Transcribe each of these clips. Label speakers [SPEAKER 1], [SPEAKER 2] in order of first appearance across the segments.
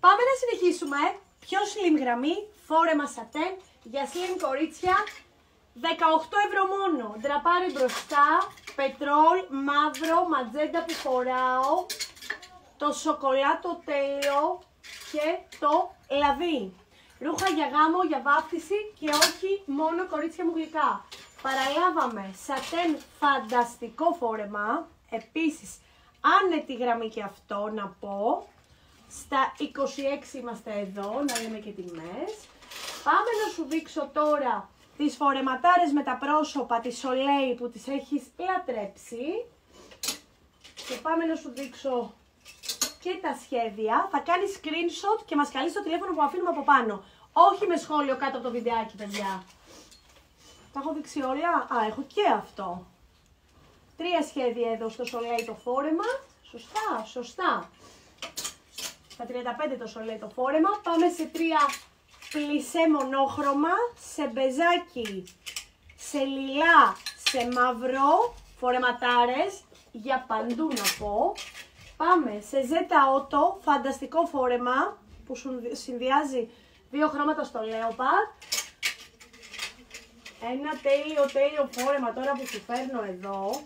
[SPEAKER 1] Πάμε να συνεχίσουμε. Πιο slim γραμμή, φόρεμα σατέν για slim κορίτσια. 18 ευρώ μόνο. Ντραπάρι μπροστά, πετρόλ, μαύρο, ματζέντα που φοράω, το σοκολάτο τέλειο και το λαβί. Ρούχα για γάμο, για βάφτιση και όχι μόνο κορίτσια μου γλυκά. Παραλάβαμε σατέν φανταστικό φόρεμα, επίσης άνετη γραμμή και αυτό να πω. Στα 26 είμαστε εδώ, να λέμε και τιμές. Πάμε να σου δείξω τώρα τις φορεματάρες με τα πρόσωπα της Soleil που τις έχεις λατρέψει. Και πάμε να σου δείξω και τα σχέδια. Θα κάνεις screenshot και μας καλείς το τηλέφωνο που αφήνουμε από πάνω. Όχι με σχόλιο κάτω από το βιντεάκι, παιδιά. Τα έχω δείξει όλα. Α, έχω και αυτό. 3 σχέδια εδώ στο Soleil το φόρεμα. Σωστά, σωστά. Στα 35 το Soleil το φόρεμα. Πάμε σε 3 πλισέ μονόχρωμα, σε μπεζάκι, σε λιλά, σε μαύρο, φορεματάρες, για παντού να πω. Πάμε σε Zeta Auto, φανταστικό φόρεμα, που σου συνδυάζει 2 χρώματα στο Leopard. Ένα τέλειο φόρεμα τώρα που σου φέρνω εδώ,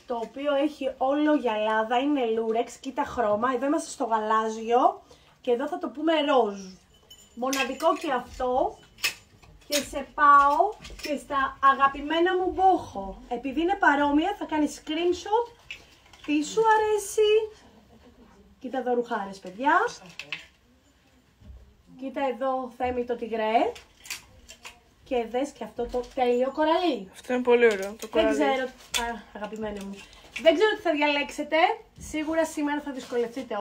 [SPEAKER 1] το οποίο έχει όλο γυαλάδα, είναι λούρεξ, κοίτα χρώμα, εδώ είμαστε στο γαλάζιο και εδώ θα το πούμε ροζ. Μοναδικό και αυτό και σε πάω και στα αγαπημένα μου μπόχο. Επειδή είναι παρόμοια θα κάνεις screenshot τι σου αρέσει. Κοίτα εδώ ρουχάρες, παιδιά. Κοίτα εδώ Θέμη το τυγρέ. Και δες και αυτό το τέλειο κοραλί.
[SPEAKER 2] Αυτό είναι πολύ ωραίο το κοραλί.
[SPEAKER 1] Δεν ξέρω, αγαπημένο μου. Δεν ξέρω τι θα διαλέξετε. Σίγουρα σήμερα θα δυσκολευτείτε.